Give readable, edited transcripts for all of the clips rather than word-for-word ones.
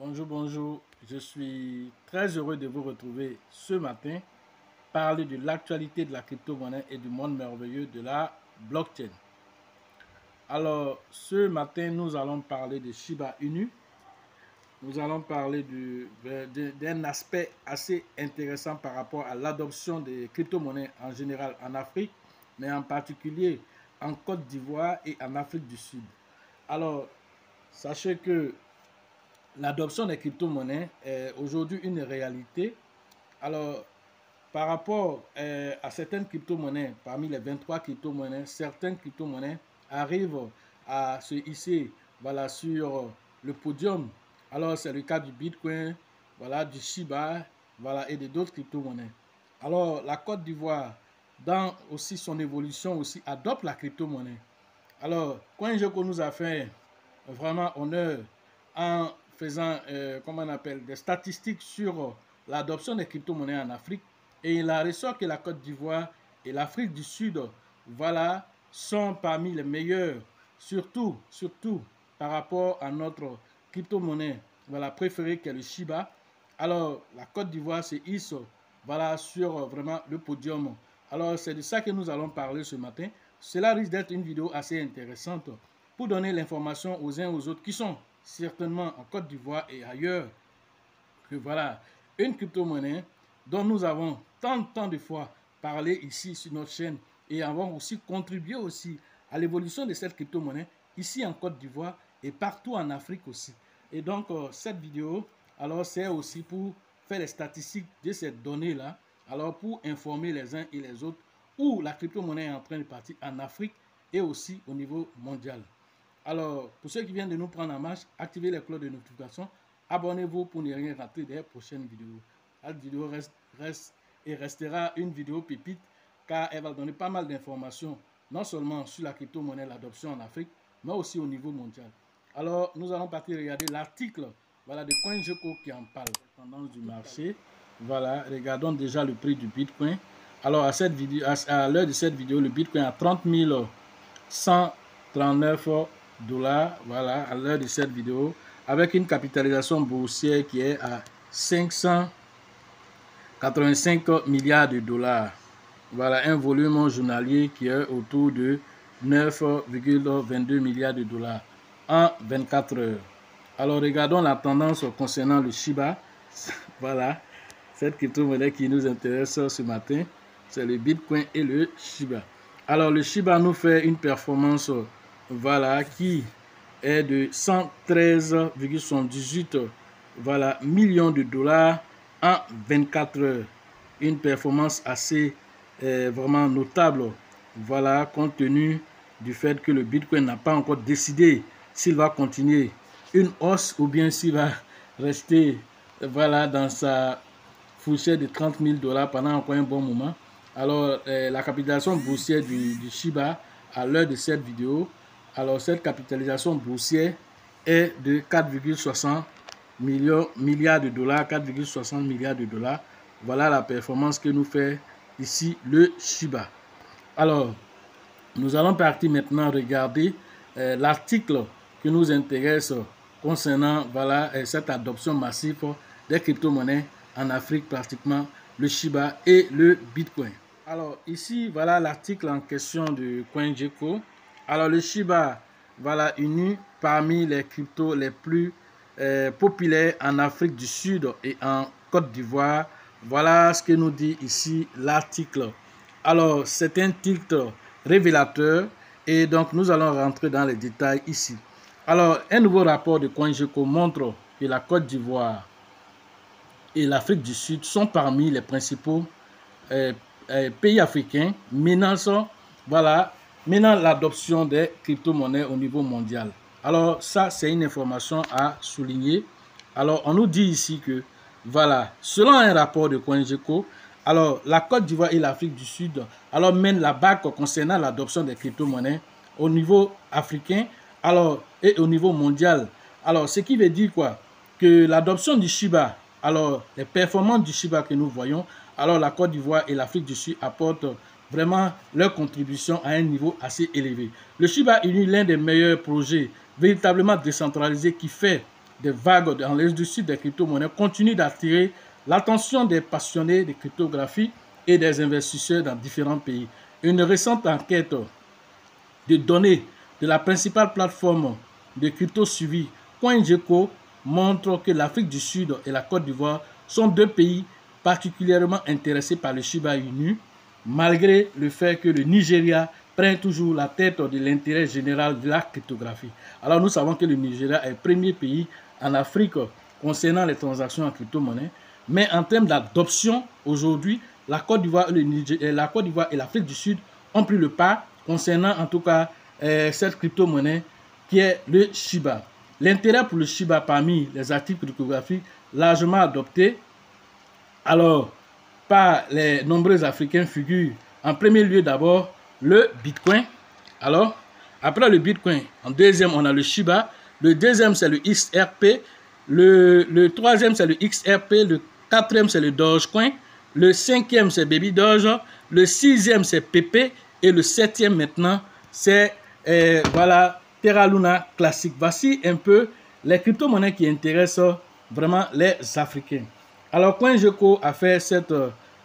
Bonjour, bonjour. Je suis très heureux de vous retrouver ce matin, parler de l'actualité de la crypto-monnaie et du monde merveilleux de la blockchain. Alors, ce matin, nous allons parler de Shiba Inu. Nous allons parler d'un aspect assez intéressant par rapport à l'adoption des crypto-monnaies en général en Afrique, mais en particulier en Côte d'Ivoire et en Afrique du Sud. Alors, sachez que l'adoption des crypto-monnaies est aujourd'hui une réalité. Alors, par rapport à certaines crypto-monnaies, parmi les 23 crypto-monnaies, certaines crypto-monnaies arrivent à se hisser sur le podium. Alors, c'est le cas du Bitcoin, du Shiba, et d'autres crypto-monnaies. Alors, la Côte d'Ivoire, dans aussi son évolution, aussi adopte la crypto-monnaie. Alors, CoinGecko nous a fait vraiment honneur en faisant, des statistiques sur l'adoption des crypto-monnaies en Afrique. Et il a ressort que la Côte d'Ivoire et l'Afrique du Sud, sont parmi les meilleurs, surtout par rapport à notre crypto-monnaie, préférée qui est le Shiba. Alors, la Côte d'Ivoire se hisse, sur vraiment le podium. Alors, c'est de ça que nous allons parler ce matin. Cela risque d'être une vidéo assez intéressante pour donner l'information aux uns aux autres qui sont certainement en Côte d'Ivoire et ailleurs, que une crypto-monnaie dont nous avons tant de fois parlé ici sur notre chaîne et avons aussi contribué aussi à l'évolution de cette crypto-monnaie ici en Côte d'Ivoire et partout en Afrique aussi. Et donc, cette vidéo, alors, c'est aussi pour faire les statistiques de ces données-là, alors pour informer les uns et les autres où la crypto-monnaie est en train de partir en Afrique et aussi au niveau mondial. Alors, pour ceux qui viennent de nous prendre en marche, activez les cloches de notification. Abonnez-vous pour ne rien rater des prochaines vidéos. Cette vidéo restera une vidéo pépite car elle va donner pas mal d'informations, non seulement sur la crypto-monnaie, l'adoption en Afrique, mais aussi au niveau mondial. Alors, nous allons partir regarder l'article de CoinGecko qui en parle. Tendance du marché. Regardons déjà le prix du Bitcoin. Alors, à l'heure de cette vidéo, le Bitcoin a 30 139 dollars, à l'heure de cette vidéo, avec une capitalisation boursière qui est à 585 milliards de dollars. Un volume journalier qui est autour de 9,22 milliards de dollars en 24 heures. Alors, regardons la tendance concernant le Shiba. Cette crypto-monnaie qui nous intéresse ce matin, c'est le Bitcoin et le Shiba. Alors, le Shiba nous fait une performance qui est de 113,78 millions de dollars en 24 heures. Une performance assez vraiment notable, compte tenu du fait que le Bitcoin n'a pas encore décidé s'il va continuer une hausse ou bien s'il va rester dans sa fourchette de 30 000 dollars pendant encore un bon moment. Alors, la capitalisation boursière du Shiba à l'heure de cette vidéo, alors cette capitalisation boursière est de 4,60 milliards de dollars, 4,60 milliards de dollars. Voilà la performance que nous fait ici le Shiba. Alors, nous allons partir maintenant regarder l'article qui nous intéresse concernant cette adoption massive des crypto-monnaies en Afrique, pratiquement le Shiba et le Bitcoin. Alors ici, l'article en question de CoinGecko. Alors le Shiba, uni parmi les cryptos les plus populaires en Afrique du Sud et en Côte d'Ivoire. Voilà ce que nous dit ici l'article. Alors c'est un titre révélateur et donc nous allons rentrer dans les détails ici. Alors un nouveau rapport de CoinGecko montre que la Côte d'Ivoire et l'Afrique du Sud sont parmi les principaux pays africains menant l'adoption des crypto-monnaies au niveau mondial. Alors ça, c'est une information à souligner. Alors on nous dit ici que selon un rapport de CoinGecko, alors la Côte d'Ivoire et l'Afrique du Sud mènent la barque concernant l'adoption des crypto-monnaies au niveau africain et au niveau mondial. Alors ce qui veut dire quoi? Que l'adoption du Shiba, alors les performances du Shiba que nous voyons, alors la Côte d'Ivoire et l'Afrique du Sud apportent vraiment leur contribution à un niveau assez élevé. Le Shiba Inu est l'un des meilleurs projets véritablement décentralisés qui fait des vagues dans l'Est du Sud des crypto-monnaies continue d'attirer l'attention des passionnés de cryptographie et des investisseurs dans différents pays. Une récente enquête de données de la principale plateforme de crypto suivi CoinGecko montre que l'Afrique du Sud et la Côte d'Ivoire sont deux pays particulièrement intéressés par le Shiba Inu, malgré le fait que le Nigeria prend toujours la tête de l'intérêt général de la cryptographie. Alors nous savons que le Nigeria est le premier pays en Afrique concernant les transactions en crypto-monnaie, mais en termes d'adoption, aujourd'hui, la Côte d'Ivoire et l'Afrique du Sud ont pris le pas concernant en tout cas cette crypto-monnaie qui est le Shiba. L'intérêt pour le Shiba parmi les actifs cryptographiques largement adoptés, alors par les nombreux Africains, figure en premier lieu d'abord le Bitcoin. Alors, après le Bitcoin, en deuxième, on a le Shiba. Le deuxième, c'est le XRP. Le troisième, c'est le XRP. Le quatrième, c'est le Dogecoin. Le cinquième, c'est Baby Doge. Le sixième, c'est PP. Et le septième, maintenant, c'est voilà, Terra Luna classique. Voici un peu les crypto-monnaies qui intéressent vraiment les Africains. Alors, CoinGecko a fait cette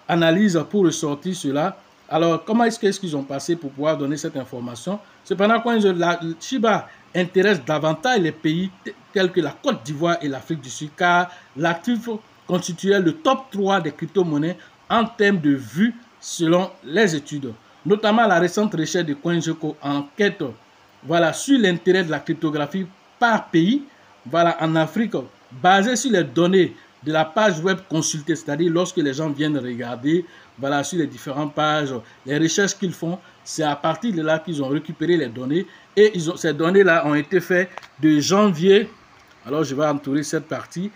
analyse pour ressortir cela. Alors, comment est-ce qu'ils ont passé pour pouvoir donner cette information? Cependant, la Shiba intéresse davantage les pays tels que la Côte d'Ivoire et l'Afrique du Sud, car l'actif constituait le top 3 des crypto-monnaies en termes de vues selon les études. Notamment la récente recherche de CoinGecko enquête voilà, sur l'intérêt de la cryptographie par pays voilà, en Afrique, basée sur les données de la page web consultée, c'est-à-dire lorsque les gens viennent regarder voilà, sur les différentes pages, les recherches qu'ils font, c'est à partir de là qu'ils ont récupéré les données et ces données-là ont été faites de janvier. Alors, je vais entourer cette partie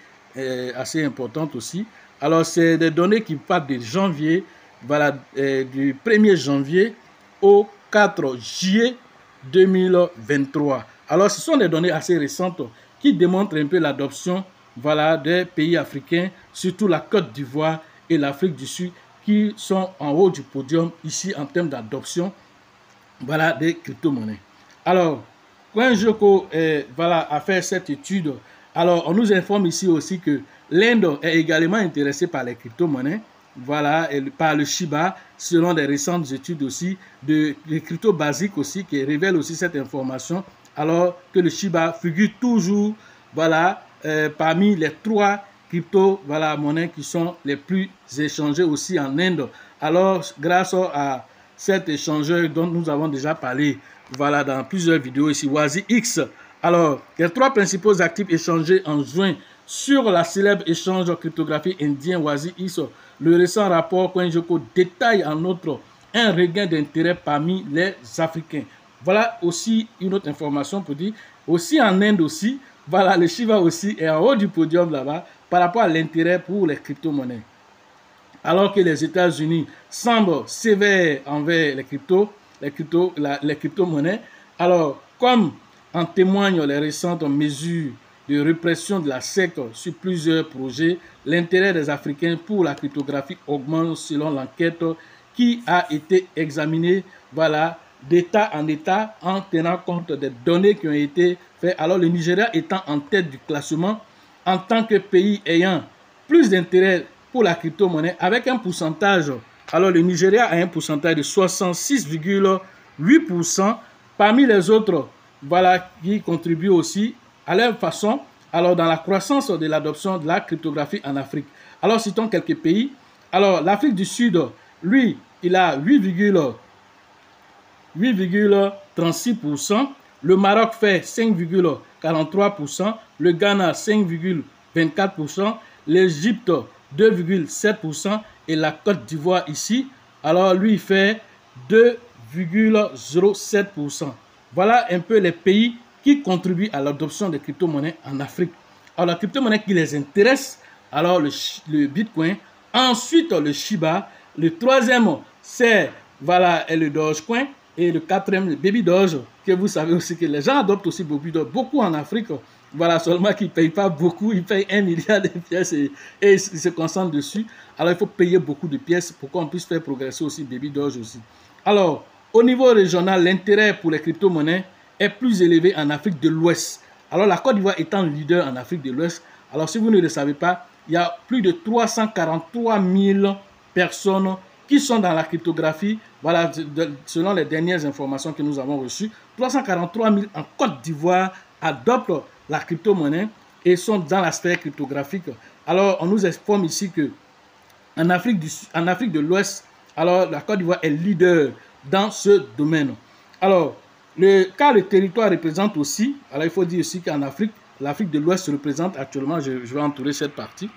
assez importante aussi. Alors, c'est des données qui partent de janvier, voilà, du 1er janvier au 4 juillet 2023. Alors, ce sont des données assez récentes qui démontrent un peu l'adoption voilà, des pays africains, surtout la Côte d'Ivoire et l'Afrique du Sud, qui sont en haut du podium ici en termes d'adoption voilà, des crypto-monnaies. Alors, CoinGecko voilà, a fait cette étude. Alors, on nous informe ici aussi que l'Inde est également intéressée par les crypto-monnaies, voilà, et par le Shiba, selon des récentes études aussi, des crypto basiques aussi, qui révèlent aussi cette information, alors que le Shiba figure toujours, voilà, parmi les 3 crypto voilà, monnaies qui sont les plus échangées aussi en Inde. Alors, grâce à cet échangeur dont nous avons déjà parlé voilà, dans plusieurs vidéos ici, WaziX. Alors, les 3 principaux actifs échangés en juin sur la célèbre échange cryptographique indien WaziX, le récent rapport CoinGecko détaille en outre un regain d'intérêt parmi les Africains. Voilà aussi une autre information pour dire, aussi en Inde aussi, voilà, le Shiba aussi est en haut du podium là-bas par rapport à l'intérêt pour les crypto-monnaies. Alors que les États-Unis semblent sévères envers les crypto-monnaies, alors comme en témoignent les récentes mesures de répression de la SEC sur plusieurs projets, l'intérêt des Africains pour la cryptographie augmente selon l'enquête qui a été examinée voilà, d'État en État en tenant compte des données qui ont été faites. Alors le Nigeria étant en tête du classement en tant que pays ayant plus d'intérêt pour la crypto-monnaie avec un pourcentage. Alors le Nigeria a un pourcentage de 66,8% parmi les autres voilà, qui contribuent aussi à leur façon alors dans la croissance de l'adoption de la cryptographie en Afrique. Alors citons quelques pays. Alors l'Afrique du Sud, lui, il a 8,36%. Le Maroc fait 5,43%. Le Ghana 5,24%. L'Égypte 2,7% et la Côte d'Ivoire ici, alors lui il fait 2,07%. Voilà un peu les pays qui contribuent à l'adoption des crypto-monnaies en Afrique. Alors la crypto-monnaie qui les intéresse, alors le Bitcoin, ensuite le Shiba, le troisième c'est voilà, le Dogecoin et le quatrième le Baby Doge, que vous savez aussi que les gens adoptent aussi beaucoup en Afrique. Voilà, seulement qu'ils ne payent pas beaucoup, ils payent 1 milliard de pièces et ils se concentrent dessus. Alors, il faut payer beaucoup de pièces pour qu'on puisse faire progresser aussi Baby Doge aussi. Alors, au niveau régional, l'intérêt pour les crypto-monnaies est plus élevé en Afrique de l'Ouest, Alors la Côte d'Ivoire étant leader en Afrique de l'Ouest, alors si vous ne le savez pas, il y a plus de 343 000 personnes qui sont dans la cryptographie, voilà, selon les dernières informations que nous avons reçues. 343 000 en Côte d'Ivoire adoptent la crypto-monnaie et sont dans la sphère cryptographique. Alors on nous informe ici que en Afrique de l'Ouest, alors la Côte d'Ivoire est leader dans ce domaine. Alors, car le territoire représente aussi, alors il faut dire aussi qu'en Afrique, l'Afrique de l'Ouest représente actuellement, je vais entourer cette partie,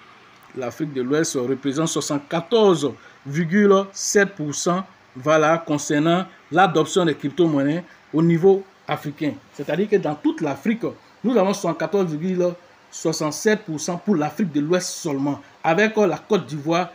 l'Afrique de l'Ouest représente 74,7% voilà, concernant l'adoption des crypto-monnaies au niveau africain. C'est-à-dire que dans toute l'Afrique, nous avons 74,67% pour l'Afrique de l'Ouest seulement, avec la Côte d'Ivoire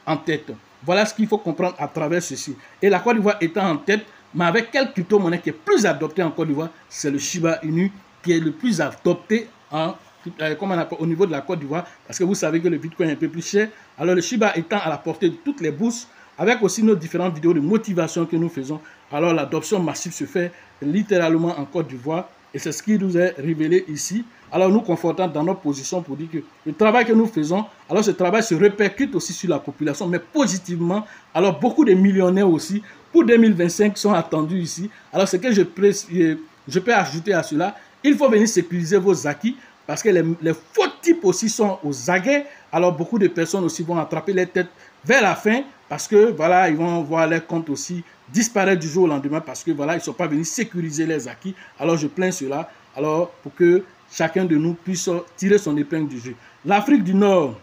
en tête. Voilà ce qu'il faut comprendre à travers ceci. Et la Côte d'Ivoire étant en tête, mais avec quelle crypto-monnaie qui est plus adoptée en Côte d'Ivoire, c'est le Shiba Inu qui est le plus adopté au niveau de la Côte d'Ivoire, parce que vous savez que le Bitcoin est un peu plus cher. Alors le Shiba étant à la portée de toutes les bourses, avec aussi nos différentes vidéos de motivation que nous faisons, alors l'adoption massive se fait littéralement en Côte d'Ivoire, et c'est ce qui nous est révélé ici. Alors nous confortons dans notre position pour dire que le travail que nous faisons, alors ce travail se répercute aussi sur la population, mais positivement. Alors beaucoup de millionnaires aussi, pour 2025, sont attendus ici. Alors ce que je peux ajouter à cela, il faut venir sécuriser vos acquis, parce que les faux types aussi sont aux aguets. Alors beaucoup de personnes aussi vont attraper les têtes vers la fin, parce que voilà, ils vont voir leurs comptes aussi disparaître du jour au lendemain, parce que voilà, ils ne sont pas venus sécuriser les acquis. Alors je plains cela, alors pour que chacun de nous puisse tirer son épingle du jeu. L'Afrique du Nord,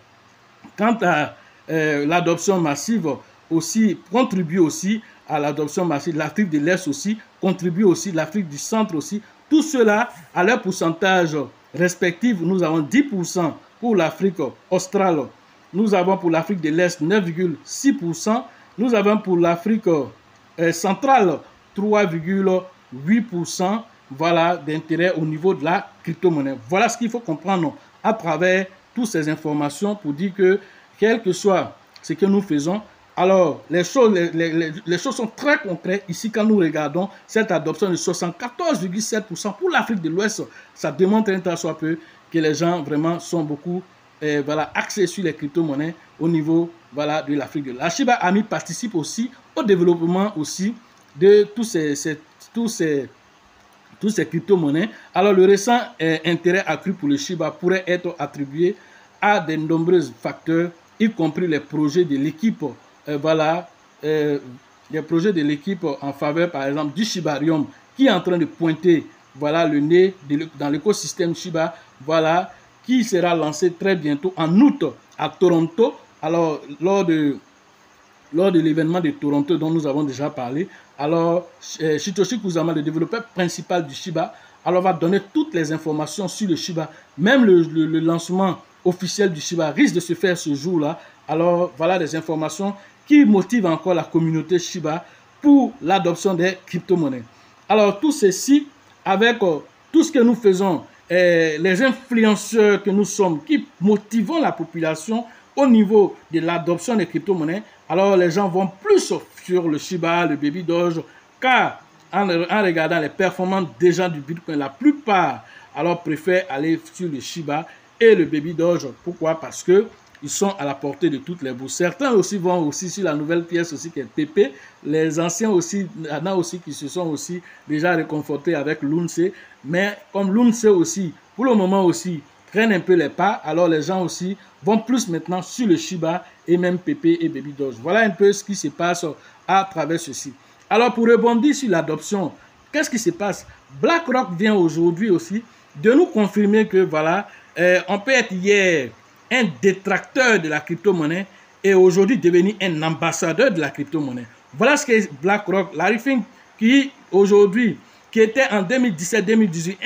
quant à l'adoption massive, aussi contribue aussi à l'adoption massive. L'Afrique de l'Est aussi contribue aussi, l'Afrique du Centre aussi. Tout cela, à leur pourcentage respectif, nous avons 10% pour l'Afrique australe. Nous avons pour l'Afrique de l'Est 9,6%. Nous avons pour l'Afrique centrale 3,8%. Voilà, d'intérêt au niveau de la crypto-monnaie. Voilà ce qu'il faut comprendre à travers toutes ces informations pour dire que, quel que soit ce que nous faisons, alors les choses sont très concrètes. Ici, quand nous regardons cette adoption de 74,7% pour l'Afrique de l'Ouest, ça démontre un tant soit peu que les gens vraiment sont beaucoup voilà, axés sur les crypto-monnaies au niveau voilà, de l'Afrique de l'Ouest. La Shiba Inu participe aussi au développement aussi de tous ces crypto-monnaies. Alors le récent intérêt accru pour le Shiba pourrait être attribué à de nombreux facteurs, y compris les projets de l'équipe, les projets de l'équipe en faveur par exemple du Shibarium qui est en train de pointer voilà, le nez dans l'écosystème Shiba, voilà, qui sera lancé très bientôt en août à Toronto. Alors lors de l'événement de Toronto dont nous avons déjà parlé, alors Satoshi Kusama, le développeur principal du Shiba, alors va donner toutes les informations sur le Shiba. Même le lancement officiel du Shiba risque de se faire ce jour-là. Alors voilà des informations qui motivent encore la communauté Shiba pour l'adoption des crypto-monnaies. Alors tout ceci, avec tout ce que nous faisons, les influenceurs que nous sommes, qui motivons la population au niveau de l'adoption des crypto-monnaies, alors les gens vont plus sur le Shiba, le Baby Doge, car en regardant les performances déjà du Bitcoin, la plupart alors préfèrent aller sur le Shiba et le Baby Doge. Pourquoi? Parce que ils sont à la portée de toutes les bourses. Certains aussi vont aussi sur la nouvelle pièce aussi qui est PP. Les anciens aussi, il y en a aussi qui se sont aussi déjà réconfortés avec l'UNC. Mais comme l'UNC aussi, pour le moment aussi, prennent un peu les pas, alors les gens aussi vont plus maintenant sur le Shiba et même PP et Baby Doge. Voilà un peu ce qui se passe à travers ceci. Alors pour rebondir sur l'adoption, qu'est-ce qui se passe? BlackRock vient aujourd'hui aussi de nous confirmer que voilà, on peut être hier un détracteur de la crypto-monnaie et aujourd'hui devenir un ambassadeur de la crypto-monnaie. Voilà ce que BlackRock, Larry Fink, qui aujourd'hui, qui était en 2017-2018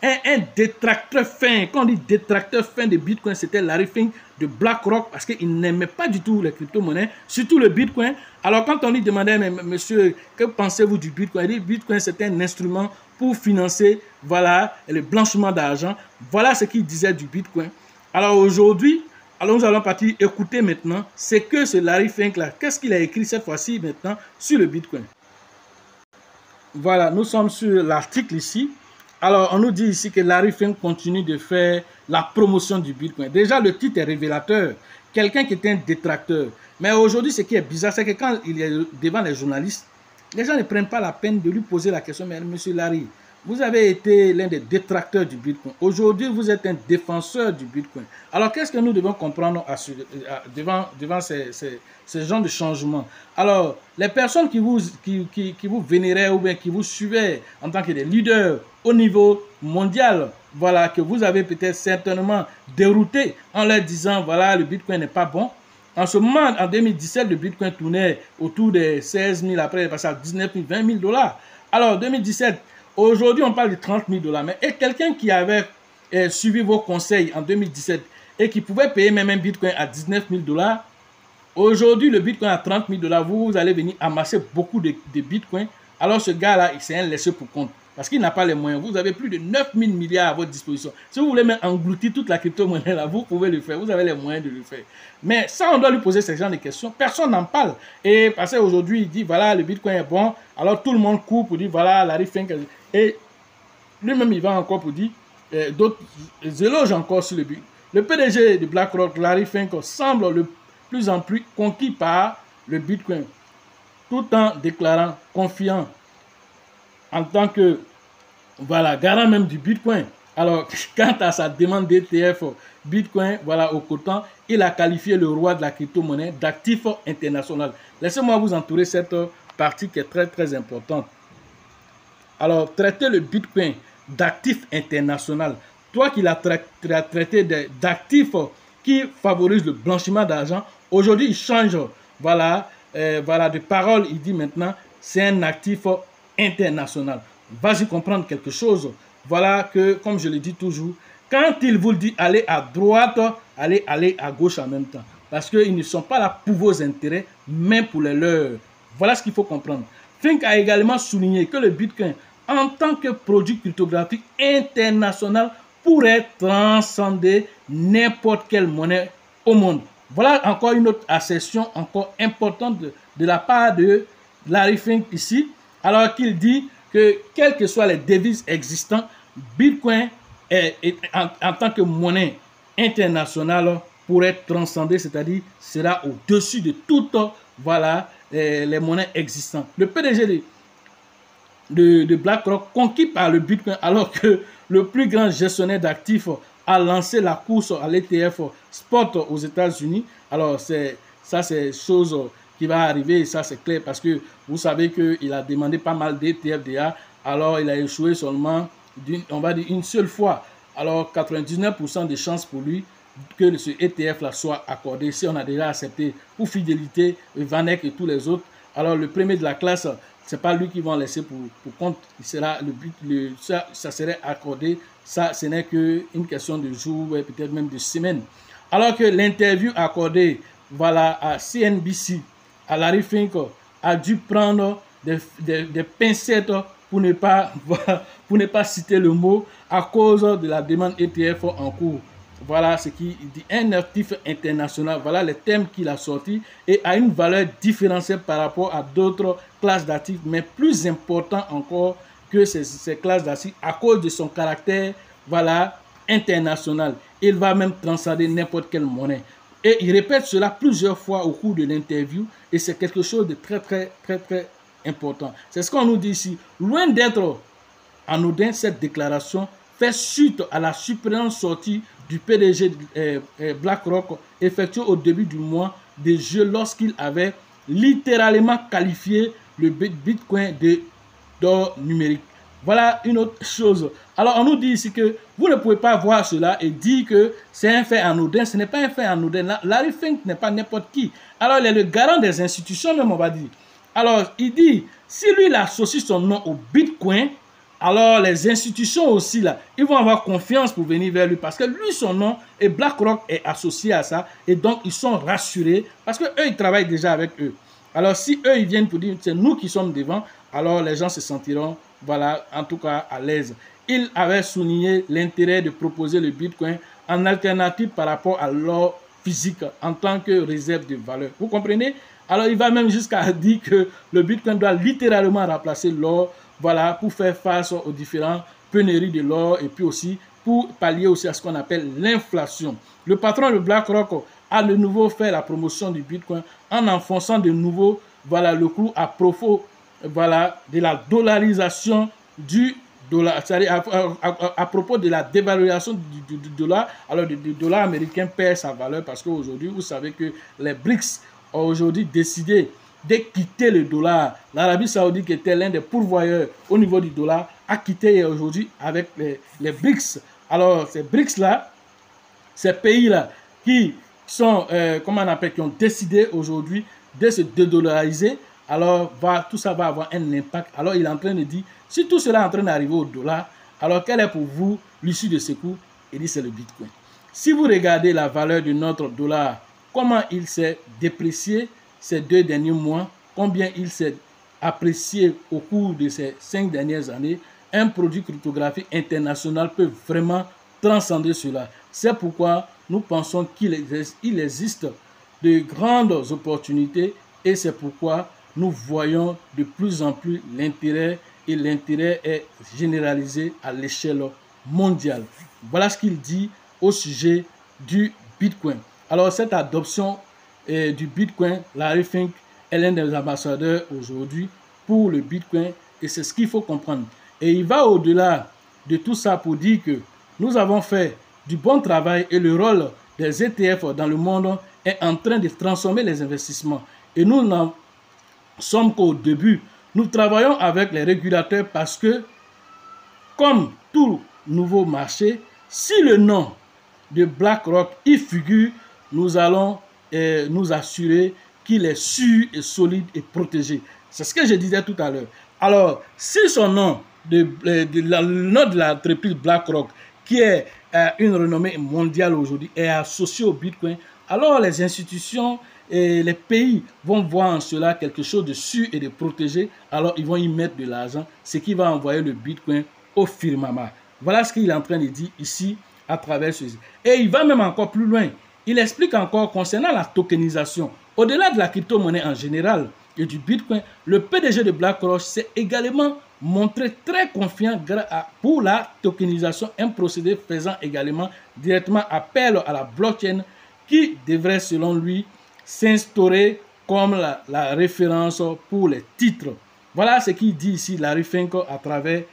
un détracteur fin. Quand on dit détracteur fin de Bitcoin, c'était Larry Fink de BlackRock parce qu'il n'aimait pas du tout les crypto-monnaies, surtout le Bitcoin. Alors quand on lui demandait, mais monsieur, que pensez-vous du Bitcoin? Il dit, Bitcoin c'est un instrument pour financer voilà, le blanchiment d'argent. Voilà ce qu'il disait du Bitcoin. Alors aujourd'hui, nous allons partir écouter maintenant ce que ce Larry Fink là, qu'est-ce qu'il a écrit cette fois-ci maintenant sur le Bitcoin. Voilà, nous sommes sur l'article ici. Alors, on nous dit ici que Larry Fink continue de faire la promotion du Bitcoin. Déjà, le titre est révélateur. Quelqu'un qui était un détracteur. Mais aujourd'hui, ce qui est bizarre, c'est que quand il est devant les journalistes, les gens ne prennent pas la peine de lui poser la question, mais monsieur Larry, vous avez été l'un des détracteurs du Bitcoin. Aujourd'hui, vous êtes un défenseur du Bitcoin. Alors, qu'est-ce que nous devons comprendre devant ces genres de changements? Alors, les personnes qui vous vénéraient ou bien qui vous suivaient en tant que des leaders au niveau mondial, voilà, que vous avez peut-être certainement dérouté en leur disant, voilà, le Bitcoin n'est pas bon. En ce moment, en 2017, le Bitcoin tournait autour des 16 000, après il est passé à 19 000, 20 000 dollars. Alors, 2017, aujourd'hui, on parle de 30 000 dollars. Mais quelqu'un qui avait suivi vos conseils en 2017 et qui pouvait payer même un Bitcoin à 19 000 dollars, aujourd'hui, le Bitcoin à 30 000 dollars, vous allez venir amasser beaucoup de Bitcoin. Alors, ce gars-là, c'est un laissé pour compte. Parce qu'il n'a pas les moyens. Vous avez plus de 9 000 milliards à votre disposition. Si vous voulez même engloutir toute la crypto-monnaie là, vous pouvez le faire. Vous avez les moyens de le faire. Mais ça, on doit lui poser ce genre de questions. Personne n'en parle. Et parce qu'aujourd'hui, il dit, voilà, le Bitcoin est bon. Alors tout le monde court pour dire, voilà, Larry Fink. Et lui-même, il va encore pour dire, d'autres éloges encore sur le Bitcoin. Le PDG de BlackRock, Larry Fink, semble de plus en plus conquis par le Bitcoin, tout en déclarant confiant en tant que, voilà, garant même du Bitcoin. Alors, quant à sa demande d'ETF Bitcoin, voilà, au coton, il a qualifié le roi de la crypto-monnaie d'actif international. Laissez-moi vous entourer cette partie qui est très, très importante. Alors, traiter le Bitcoin d'actif international, toi qui l'as traité d'actif qui favorise le blanchiment d'argent, aujourd'hui, il change, voilà, voilà, de parole. Il dit maintenant, c'est un actif international. Vas-y comprendre quelque chose. Voilà que, comme je le dis toujours, quand il vous dit aller à droite, aller à gauche en même temps. Parce qu'ils ne sont pas là pour vos intérêts, mais pour les leurs. Voilà ce qu'il faut comprendre. Fink a également souligné que le Bitcoin, en tant que produit cryptographique international, pourrait transcender n'importe quelle monnaie au monde. Voilà encore une autre assertion encore importante de la part de Larry Fink ici, alors qu'il dit que quelles que soient les devises existantes, Bitcoin en tant que monnaie internationale pourrait transcender, c'est-à-dire sera au-dessus de toutes, voilà, les monnaies existantes. Le PDG de BlackRock, conquis par le Bitcoin, alors que le plus grand gestionnaire d'actifs a lancé la course à l'ETF spot aux États-Unis. Alors, ça, c'est chose qui va arriver, et ça, c'est clair, parce que vous savez qu'il a demandé pas mal d'ETFDA, alors il a échoué seulement, on va dire, une seule fois. Alors, 99% de chances pour lui que ce ETF-là soit accordé, si on a déjà accepté pour fidélité, Vanek et tous les autres. Alors, le premier de la classe, c'est pas lui qui va en laisser pour compte, il sera ça serait accordé. Ça, ce n'est qu'une question de jours, peut-être même de semaines. Alors que l'interview accordée, voilà, à CNBC, à Larry Fink, a dû prendre des pincettes pour ne pas citer le mot à cause de la demande ETF en cours. Voilà ce qu'il dit, un actif international, voilà les thèmes qu'il a sortis et a une valeur différenciée par rapport à d'autres classes d'actifs, mais plus important encore que ces classes d'actifs à cause de son caractère, voilà, international. Il va même transcender n'importe quelle monnaie. Et il répète cela plusieurs fois au cours de l'interview et c'est quelque chose de très, très, très, très important. C'est ce qu'on nous dit ici. Loin d'être anodin, cette déclaration fait suite à la surprenante sortie du PDG BlackRock effectuée au début du mois de juillet lorsqu'il avait littéralement qualifié le Bitcoin d'or numérique. Voilà une autre chose. Alors, on nous dit ici que vous ne pouvez pas voir cela et dire que c'est un fait anodin. Ce n'est pas un fait anodin. Larry Fink n'est pas n'importe qui. Alors, il est le garant des institutions, même, on va dire. Alors, il dit, si lui, il associe son nom au Bitcoin, alors les institutions aussi, là, ils vont avoir confiance pour venir vers lui parce que lui, son nom et BlackRock est associé à ça et donc ils sont rassurés parce qu'eux, ils travaillent déjà avec eux. Alors, si eux, ils viennent pour dire, c'est nous qui sommes devant, alors les gens se sentiront, voilà, en tout cas, à l'aise. Il avait souligné l'intérêt de proposer le Bitcoin en alternative par rapport à l'or physique en tant que réserve de valeur. Vous comprenez? Alors, il va même jusqu'à dire que le Bitcoin doit littéralement remplacer l'or, voilà, pour faire face aux différents pénurie de l'or et puis aussi pour pallier aussi à ce qu'on appelle l'inflation. Le patron de BlackRock a de nouveau fait la promotion du Bitcoin en enfonçant de nouveau le clou à propos de la dollarisation du dollar, c'est-à-dire à propos de la dévaluation du dollar. Alors le dollar américain perd sa valeur parce qu'aujourd'hui, vous savez que les BRICS ont aujourd'hui décidé de quitter le dollar. L'Arabie Saoudite, qui était l'un des pourvoyeurs au niveau du dollar, a quitté aujourd'hui avec les BRICS. Alors ces BRICS-là, ces pays-là qui sont, qui ont décidé aujourd'hui de se dédollariser, alors tout ça va avoir un impact. Alors il est en train de dire, si tout cela est en train d'arriver au dollar, alors quelle est pour vous l'issue de ce coup? Il dit c'est le Bitcoin. Si vous regardez la valeur de notre dollar, comment il s'est déprécié ces 2 derniers mois, combien il s'est apprécié au cours de ces 5 dernières années, un produit cryptographique international peut vraiment transcender cela. C'est pourquoi nous pensons qu'il existe de grandes opportunités et c'est pourquoi nous voyons de plus en plus l'intérêt et l'intérêt est généralisé à l'échelle mondiale. Voilà ce qu'il dit au sujet du Bitcoin. Alors cette adoption du Bitcoin, Larry Fink est l'un des ambassadeurs aujourd'hui pour le Bitcoin et c'est ce qu'il faut comprendre. Et il va au-delà de tout ça pour dire que nous avons fait du bon travail et le rôle des ETF dans le monde est en train de transformer les investissements. Et nous n'en sommes qu'au début. Nous travaillons avec les régulateurs parce que, comme tout nouveau marché, si le nom de BlackRock y figure, nous allons nous assurer qu'il est sûr et solide et protégé. C'est ce que je disais tout à l'heure. Alors, si son nom, le nom de l'entreprise BlackRock, qui est une renommée mondiale aujourd'hui, est associé au Bitcoin, alors les institutions et les pays vont voir en cela quelque chose de sûr et de protégé, alors ils vont y mettre de l'argent, ce qui va envoyer le Bitcoin au firmament. Voilà ce qu'il est en train de dire ici à travers ceci. Et il va même encore plus loin. Il explique encore concernant la tokenisation. Au-delà de la crypto-monnaie en général et du Bitcoin, le PDG de BlackRock s'est également montré très confiant pour la tokenisation, un procédé faisant également directement appel à la blockchain qui devrait selon lui s'instaurer comme la référence pour les titres. Voilà ce qu'il dit ici Larry Fink à travers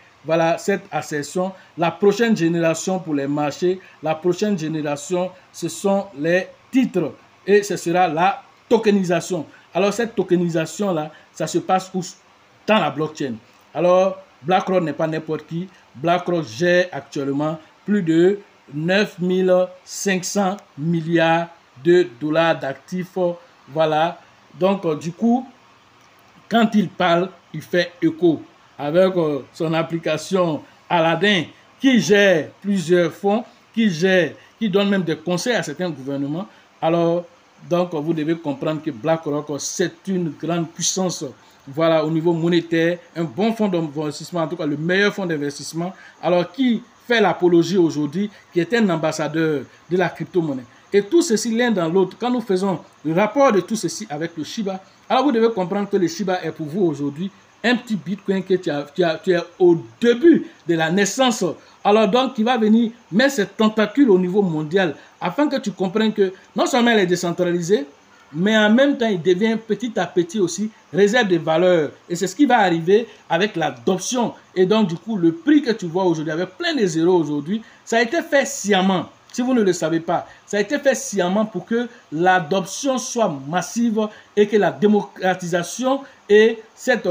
cette assertion. La prochaine génération pour les marchés, la prochaine génération, ce sont les titres et ce sera la tokenisation. Alors cette tokenisation-là, ça se passe où? Dans la blockchain. Alors BlackRock n'est pas n'importe qui. BlackRock gère actuellement plus de 9500 milliards de dollars d'actifs. Voilà. Donc, du coup, quand il parle, il fait écho avec son application Aladdin qui gère plusieurs fonds, qui donne même des conseils à certains gouvernements. Alors, donc, vous devez comprendre que BlackRock, c'est une grande puissance, voilà, au niveau monétaire, un bon fonds d'investissement, en tout cas le meilleur fonds d'investissement, alors qui fait l'apologie aujourd'hui, qui est un ambassadeur de la crypto-monnaie. Et tout ceci l'un dans l'autre, quand nous faisons le rapport de tout ceci avec le Shiba, alors vous devez comprendre que le Shiba est pour vous aujourd'hui un petit Bitcoin que tu es au début de la naissance. Alors donc, il va venir mettre ses tentacules au niveau mondial afin que tu comprennes que non seulement il est décentralisé, mais en même temps, il devient petit à petit aussi réserve de valeur. Et c'est ce qui va arriver avec l'adoption. Et donc, du coup, le prix que tu vois aujourd'hui, avec plein de zéros aujourd'hui, ça a été fait sciemment. Si vous ne le savez pas, ça a été fait sciemment pour que l'adoption soit massive et que la démocratisation et cette,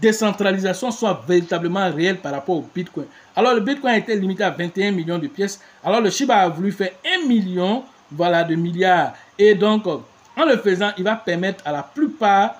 décentralisation soit véritablement réelle par rapport au Bitcoin. Alors, le Bitcoin a été limité à 21 millions de pièces. Alors, le Shiba a voulu faire 1 million, de milliards. Et donc, en le faisant, il va permettre à la plupart,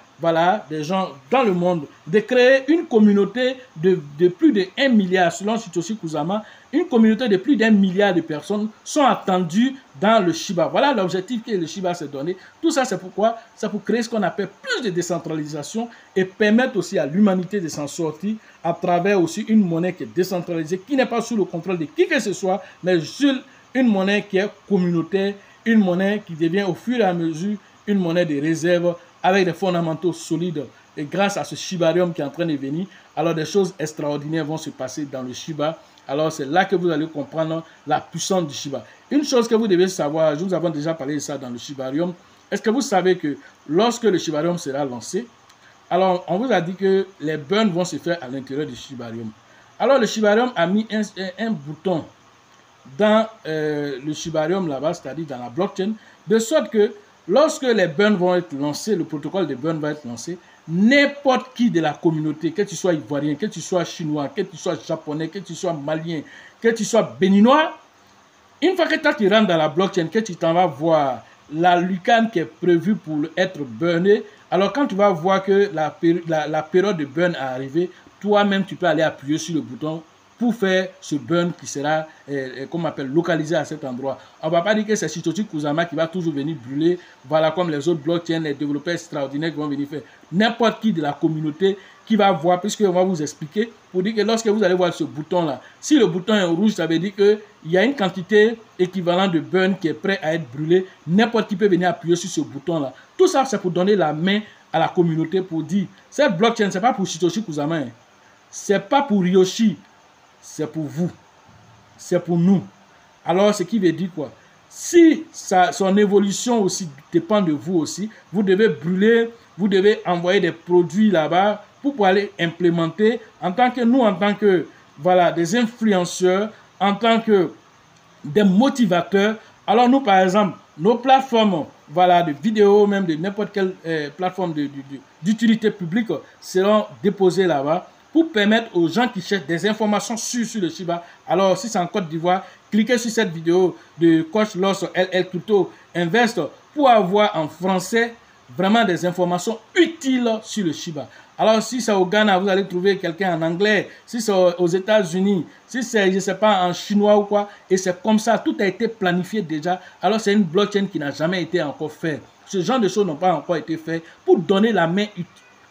des gens dans le monde de créer une communauté de plus de 1 milliard, selon Satoshi Kusama. Une communauté de plus d'1 milliard de personnes sont attendues dans le Shiba. Voilà l'objectif que le Shiba s'est donné. Tout ça, c'est pourquoi? C'est pour créer ce qu'on appelle plus de décentralisation et permettre aussi à l'humanité de s'en sortir à travers aussi une monnaie qui est décentralisée, qui n'est pas sous le contrôle de qui que ce soit, mais sur une monnaie qui est communautaire, une monnaie qui devient au fur et à mesure une monnaie de réserve avec des fondamentaux solides et grâce à ce Shibarium qui est en train de venir, alors des choses extraordinaires vont se passer dans le Shiba. Alors c'est là que vous allez comprendre la puissance du Shiba. Une chose que vous devez savoir, nous avons déjà parlé de ça dans le Shibarium, est-ce que vous savez que lorsque le Shibarium sera lancé, alors on vous a dit que les burns vont se faire à l'intérieur du Shibarium. Alors le Shibarium a mis un bouton dans le Shibarium là-bas, c'est-à-dire dans la blockchain, de sorte que lorsque les burns vont être lancés, le protocole de burn va être lancé, n'importe qui de la communauté, que tu sois ivoirien, que tu sois chinois, que tu sois japonais, que tu sois malien, que tu sois béninois, une fois que toi tu rentres dans la blockchain, que tu t'en vas voir la lucane qui est prévue pour être burnée, alors quand tu vas voir que la période de burn est arrivée, toi-même tu peux aller appuyer sur le bouton pour faire ce burn qui sera, comme on appelle, localisé à cet endroit. On ne va pas dire que c'est Satoshi Kusama qui va toujours venir brûler, voilà, comme les autres blockchains, les développeurs extraordinaires qui vont venir faire. N'importe qui de la communauté qui va voir, puisqu'on va vous expliquer, pour dire que lorsque vous allez voir ce bouton-là, si le bouton est rouge, ça veut dire qu'il y a une quantité équivalente de burn qui est prêt à être brûlé. N'importe qui peut venir appuyer sur ce bouton-là. Tout ça, c'est pour donner la main à la communauté pour dire, cette blockchain, ce n'est pas pour Satoshi Kusama, hein. Ce n'est pas pour Ryoshi. C'est pour vous, c'est pour nous. Alors, ce qui veut dire quoi? Si son évolution aussi dépend de vous aussi, vous devez brûler, vous devez envoyer des produits là-bas pour pouvoir aller implémenter en tant que nous, en tant que voilà, des influenceurs, en tant que des motivateurs. Alors nous, par exemple, nos plateformes voilà, de vidéos, même de n'importe quelle plateforme d'utilité publique seront déposées là-bas, pour permettre aux gens qui cherchent des informations sur le Shiba. Alors, si c'est en Côte d'Ivoire, cliquez sur cette vidéo de Coach Loss LL Crypto Invest pour avoir en français vraiment des informations utiles sur le Shiba. Alors, si c'est au Ghana, vous allez trouver quelqu'un en anglais. Si c'est aux États-Unis, si c'est, je ne sais pas, en chinois ou quoi. Et c'est comme ça, tout a été planifié déjà. Alors, c'est une blockchain qui n'a jamais été encore faite. Ce genre de choses n'ont pas encore été faites pour donner la main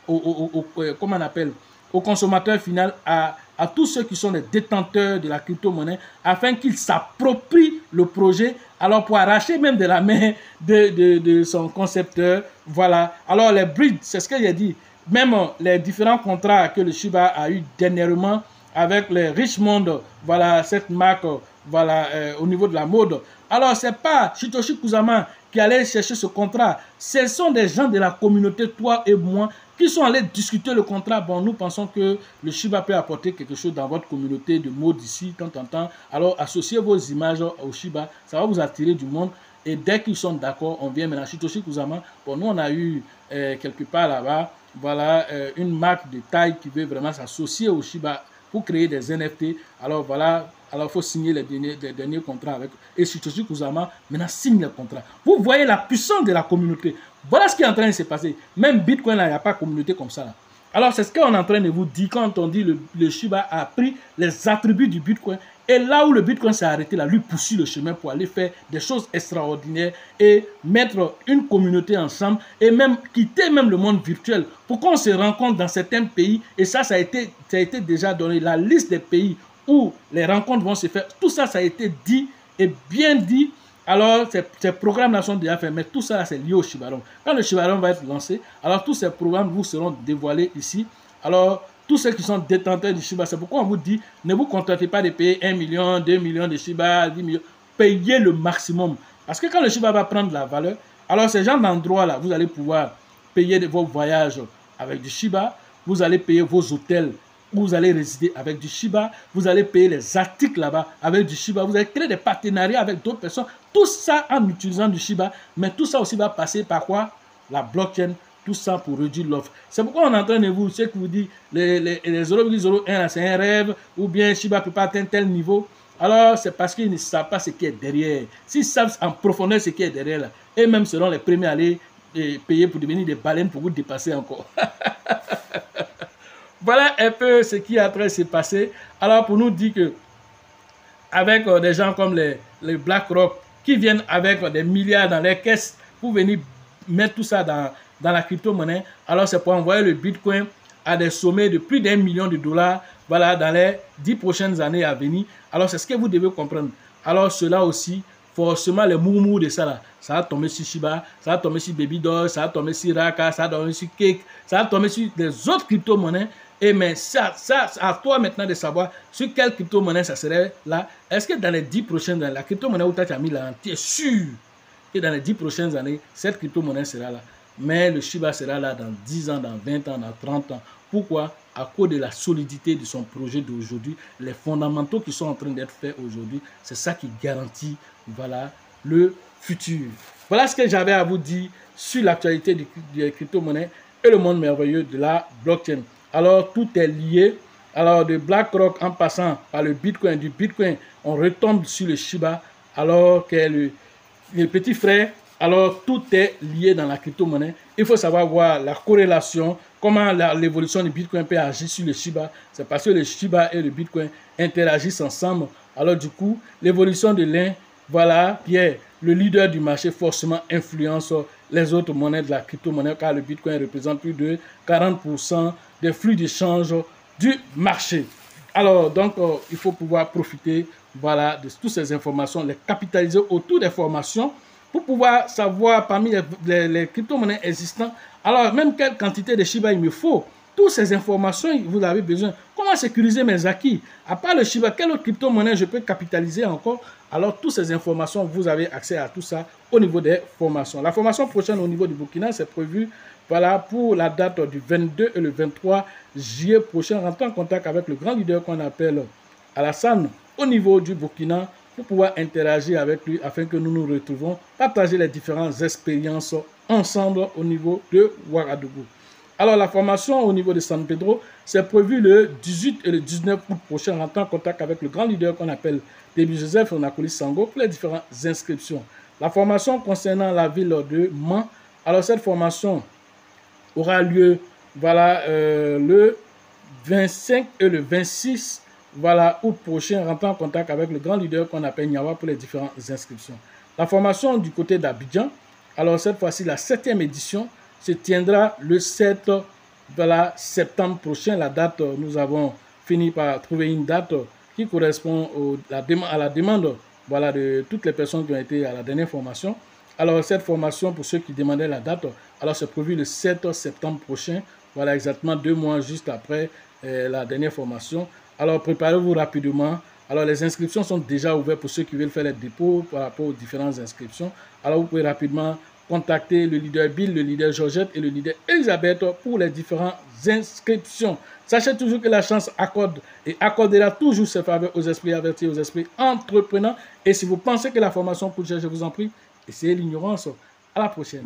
comment on appelle, au consommateur final, à tous ceux qui sont les détenteurs de la crypto-monnaie, afin qu'ils s'approprient le projet, alors pour arracher même de la main de son concepteur. Voilà. Alors les bridges, c'est ce que j'ai dit, même les différents contrats que le Shiba a eu dernièrement avec les Richmond, voilà, cette marque, voilà, au niveau de la mode. Alors c'est pas Satoshi Kusama qui allait chercher ce contrat, ce sont des gens de la communauté, toi et moi, qui sont allés discuter le contrat. Bon, nous pensons que le Shiba peut apporter quelque chose dans votre communauté de mode ici, de temps en temps. Alors, associez vos images au Shiba, ça va vous attirer du monde. Et dès qu'ils sont d'accord, on vient maintenant. Satoshi Kusama, bon, nous, on a eu quelque part là-bas, voilà, une marque de taille qui veut vraiment s'associer au Shiba pour créer des NFT. Alors, voilà. Alors, il faut signer les derniers contrats avec. Et Satoshi Kusama, maintenant, signe le contrat. Vous voyez la puissance de la communauté. Voilà ce qui est en train de se passer. Même Bitcoin, là, il n'y a pas de communauté comme ça. Là. Alors, c'est ce qu'on est en train de vous dire quand on dit le Shiba a pris les attributs du Bitcoin. Et là où le Bitcoin s'est arrêté, là, lui poursuit le chemin pour aller faire des choses extraordinaires et mettre une communauté ensemble et même quitter même le monde virtuel pour qu'on se rencontre dans certains pays. Et ça a été déjà donné. La liste des pays où les rencontres vont se faire, tout ça, ça a été dit et bien dit. Alors, ces programmes-là sont déjà faits, mais tout ça, c'est lié au Shibarum. Quand le Shibarum va être lancé, alors tous ces programmes vous seront dévoilés ici. Alors, tous ceux qui sont détenteurs du Shiba, c'est pourquoi on vous dit, ne vous contentez pas de payer 1 million, 2 millions de Shiba, 10 millions. Payez le maximum. Parce que quand le Shiba va prendre la valeur, alors ces gens d'endroits-là, vous allez pouvoir payer vos voyages avec du Shiba, vous allez payer vos hôtels, vous allez résider avec du Shiba, vous allez payer les articles là-bas avec du Shiba, vous allez créer des partenariats avec d'autres personnes, tout ça en utilisant du Shiba, mais tout ça aussi va passer par quoi? La blockchain, tout ça pour réduire l'offre. C'est pourquoi on est en train de vous, ce que vous dit, les 0,01 c'est un rêve, ou bien Shiba ne peut pas atteindre tel niveau. Alors c'est parce qu'ils ne savent pas ce qui est derrière. S'ils savent en profondeur ce qui est derrière, là, eux-mêmes seront les premiers à aller payer pour devenir des baleines pour vous dépasser encore. Voilà un peu ce qui est en train de se passer. Alors, pour nous dire que, avec des gens comme les BlackRock, qui viennent avec des milliards dans les caisses pour venir mettre tout ça dans la crypto-monnaie, alors c'est pour envoyer le Bitcoin à des sommets de plus d'1 million de dollars, voilà, dans les 10 prochaines années à venir. Alors, c'est ce que vous devez comprendre. Alors, cela aussi forcément les murmures de ça là, ça va tomber sur Shiba, ça va tomber sur Babydoll, ça va tomber sur Raka, ça va tomber sur Cake, ça va tomber sur les autres crypto-monnaies. Et mais ça, à toi maintenant de savoir sur quelle crypto-monnaie ça serait là. Est-ce que dans les 10 prochaines années, la crypto-monnaie où tu as mis là, tu es sûr que dans les 10 prochaines années, cette crypto-monnaie sera là. Mais le Shiba sera là dans 10 ans, dans 20 ans, dans 30 ans. Pourquoi? À cause de la solidité de son projet d'aujourd'hui, les fondamentaux qui sont en train d'être faits aujourd'hui, c'est ça qui garantit, voilà, le futur. Voilà ce que j'avais à vous dire sur l'actualité des crypto-monnaies et le monde merveilleux de la blockchain. Alors, tout est lié. Alors, de BlackRock en passant par le Bitcoin, du Bitcoin, on retombe sur le Shiba, alors que le petit frère. Alors, tout est lié dans la crypto-monnaie. Il faut savoir voir la corrélation, comment l'évolution du Bitcoin peut agir sur le Shiba. C'est parce que le Shiba et le Bitcoin interagissent ensemble. Alors, du coup, l'évolution de l'un, voilà, qui est le leader du marché, forcément influence les autres monnaies de la crypto-monnaie, car le Bitcoin représente plus de 40% des flux d'échange du marché. Alors, donc, il faut pouvoir profiter, voilà, de toutes ces informations, les capitaliser autour des formations, pour pouvoir savoir parmi les crypto-monnaies existantes, alors même quelle quantité de Shiba il me faut. Toutes ces informations, vous avez besoin. Comment sécuriser mes acquis? À part le Shiba, quelle autre crypto-monnaie je peux capitaliser encore? Alors, toutes ces informations, vous avez accès à tout ça au niveau des formations. La formation prochaine au niveau du Burkina, c'est prévu, voilà, pour la date du 22 et le 23 juillet prochain. Rentrez en contact avec le grand leader qu'on appelle Alassane au niveau du Burkina, pour pouvoir interagir avec lui afin que nous nous retrouvons, partager les différentes expériences ensemble au niveau de Ouagadougou. Alors la formation au niveau de San Pedro, c'est prévu le 18 et le 19 août prochain. Rentrez en contact avec le grand leader qu'on appelle Déby Joseph Nakoli Sango pour les différentes inscriptions. La formation concernant la ville de Mans, alors cette formation aura lieu, voilà, le 25 et le 26 voilà, août prochain, rentrez en contact avec le grand leader qu'on appelle Niawa pour les différentes inscriptions. La formation du côté d'Abidjan, alors cette fois-ci, la 7e édition, se tiendra le 7 voilà, septembre prochain. La date, nous avons fini par trouver une date qui correspond à la demande voilà, de toutes les personnes qui ont été à la dernière formation. Alors, cette formation, pour ceux qui demandaient la date, alors c'est prévu le 7 septembre prochain, voilà, exactement 2 mois juste après la dernière formation. Alors, préparez-vous rapidement. Alors, les inscriptions sont déjà ouvertes pour ceux qui veulent faire les dépôts par rapport aux différentes inscriptions. Alors, vous pouvez rapidement contacter le leader Bill, le leader Georgette et le leader Elisabeth pour les différentes inscriptions. Sachez toujours que la chance accorde et accordera toujours ses faveurs aux esprits avertis, aux esprits entreprenants. Et si vous pensez que la formation coûte cher, je vous en prie, essayez l'ignorance. À la prochaine.